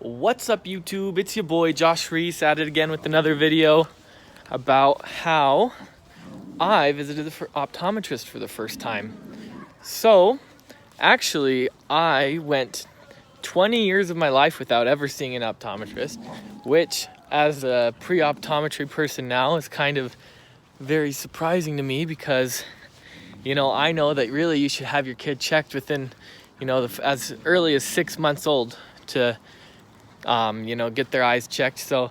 What's up, YouTube? It's your boy Josh Reese at it again with another video about how I visited the optometrist for the first time. So actually I went 20 years of my life without ever seeing an optometrist, which as a pre-optometry person now is kind of very surprising to me because I know that really you should have your kid checked within as early as 6 months old to get their eyes checked. So,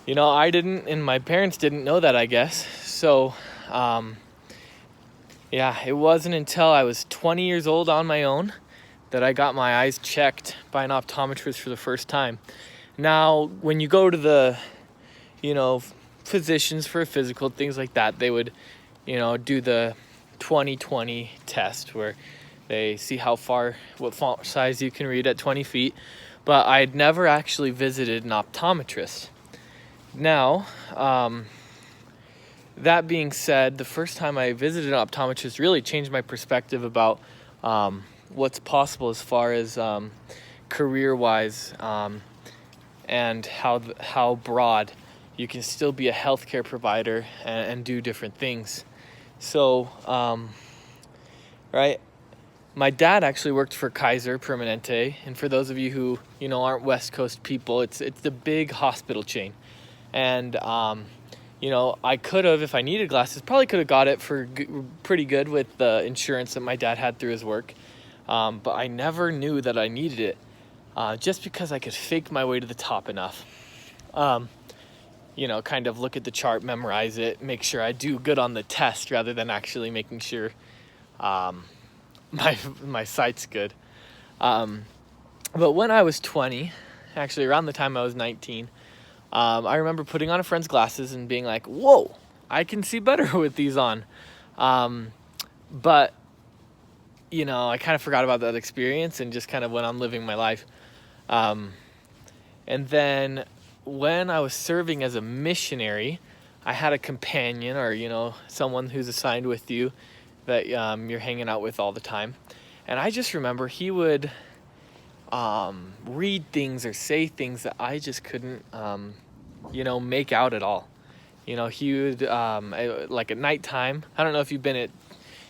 I didn't, and my parents didn't know that, I guess. So, it wasn't until I was 20 years old on my own that I got my eyes checked by an optometrist for the first time. Now, when you go to the, physicians for a physical, things like that, they would, do the 20/20 test where they see what font size you can read at 20 feet. But I had never actually visited an optometrist. Now, that being said, the first time I visited an optometrist really changed my perspective about what's possible as far as career-wise, and how broad you can still be a healthcare provider and do different things. So, right. My dad actually worked for Kaiser Permanente, and for those of you who aren't West Coast people, it's the big hospital chain. And I could have, if I needed glasses, probably could have got it for pretty good with the insurance that my dad had through his work. But I never knew that I needed it, just because I could fake my way to the top enough. Kind of look at the chart, memorize it, make sure I do good on the test rather than actually making sure my sight's good. But when I was 20, actually around the time I was 19, I remember putting on a friend's glasses and being like, whoa, I can see better with these on. But I kind of forgot about that experience and just kind of went on living my life. And then when I was serving as a missionary, I had a companion or, someone who's assigned with you that you're hanging out with all the time. And I just remember he would read things or say things that I just couldn't, make out at all. He would, like at nighttime, I don't know if you've been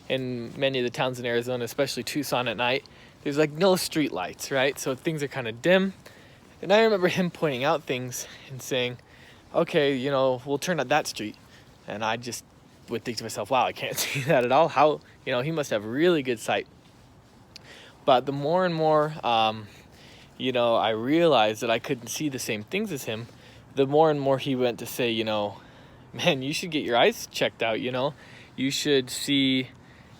in many of the towns in Arizona, especially Tucson at night, there's like no street lights, right? So things are kind of dim. And I remember him pointing out things and saying, okay, we'll turn at that street. And I just would think to myself, wow, I can't see that at all. How, he must have really good sight. But the more and more, I realized that I couldn't see the same things as him, the more and more he went to say, man, you should get your eyes checked out, you should see,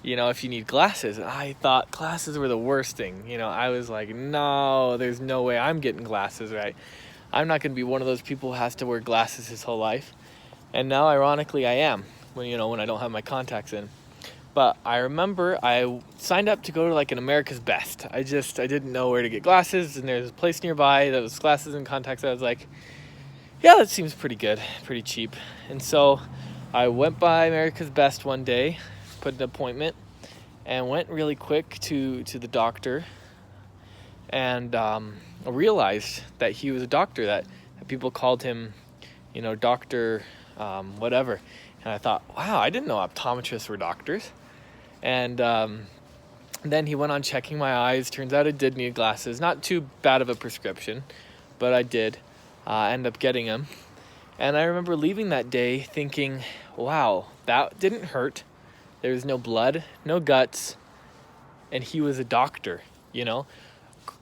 if you need glasses. And I thought glasses were the worst thing. I was like, no, there's no way I'm getting glasses, right? I'm not going to be one of those people who has to wear glasses his whole life. And now, ironically, I am. When I don't have my contacts in. But I remember I signed up to go to like an America's Best. I didn't know where to get glasses, and there's a place nearby that was glasses and contacts. I was like, yeah, that seems pretty good, pretty cheap. And so I went by America's Best one day, put an appointment, and went really quick to the doctor. And I realized that he was a doctor, that people called him, Dr. Whatever. And I thought, wow, I didn't know optometrists were doctors. And then he went on checking my eyes. Turns out I did need glasses. Not too bad of a prescription, but I did end up getting them. And I remember leaving that day thinking, wow, that didn't hurt. There was no blood, no guts, and he was a doctor,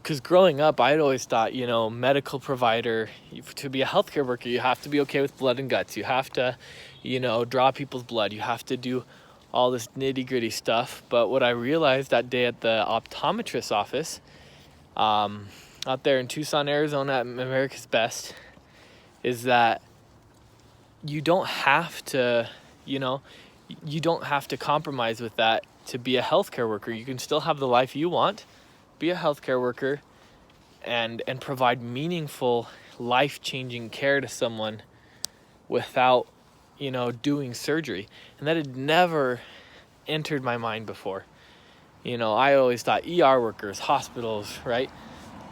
Because growing up, I had always thought, medical provider, to be a healthcare worker, you have to be okay with blood and guts. You have to, draw people's blood. You have to do all this nitty-gritty stuff. But what I realized that day at the optometrist's office, out there in Tucson, Arizona at America's Best, is that you don't have to, compromise with that to be a healthcare worker. You can still have the life you want, be a healthcare worker, and provide meaningful, life-changing care to someone without, doing surgery. And that had never entered my mind before. I always thought ER workers, hospitals, right?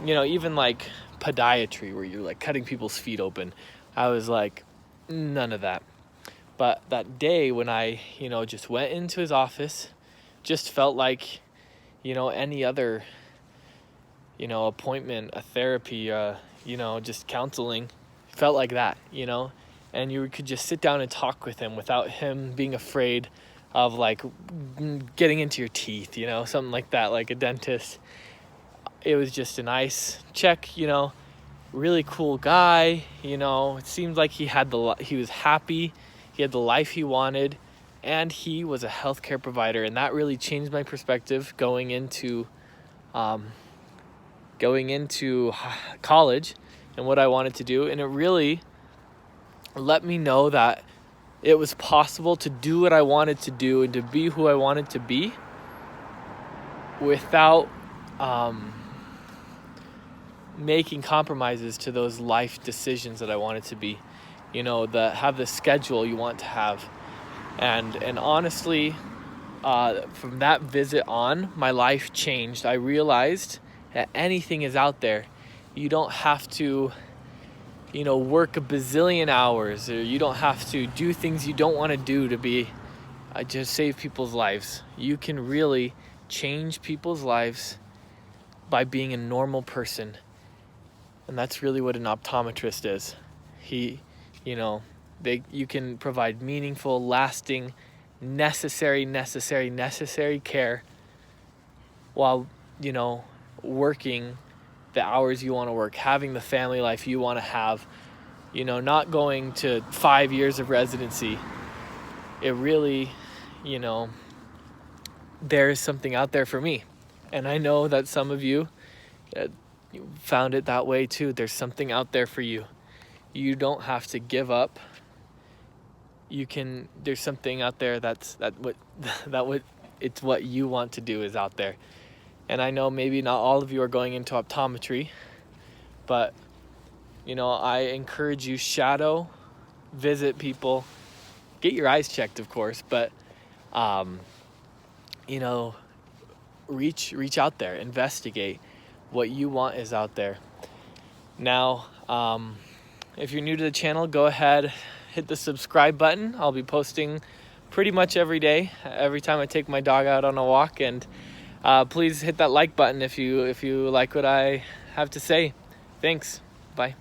Even like podiatry where you're like cutting people's feet open. I was like, none of that. But that day when I, just went into his office, just felt like, any other, appointment, a therapy, just counseling, felt like that, and you could just sit down and talk with him without him being afraid of like getting into your teeth, something like that, like a dentist. It was just a nice check, really cool guy, it seemed like he was happy, he had the life he wanted, and he was a healthcare provider, and that really changed my perspective going into college and what I wanted to do. And it really let me know that it was possible to do what I wanted to do and to be who I wanted to be without making compromises to those life decisions that I wanted to be, have the schedule you want to have. And honestly, from that visit on, my life changed. I realized that anything is out there. You don't have to, work a bazillion hours, or you don't have to do things you don't want to do to be, just save people's lives. You can really change people's lives by being a normal person. And that's really what an optometrist is. You can provide meaningful, lasting, necessary care while, working the hours you want to work, having the family life you want to have, not going to 5 years of residency. It really, there's something out there for me. And I know that some of you found it that way too. There's something out there for you. You don't have to give up. There's something out there it's what you want to do is out there. And I know maybe not all of you are going into optometry, but I encourage you, shadow, visit people, get your eyes checked, of course, but reach out there, investigate. What you want is out there. Now, if you're new to the channel, go ahead, hit the subscribe button. I'll be posting pretty much every day, every time I take my dog out on a walk. And please hit that like button if you like what I have to say. Thanks. Bye.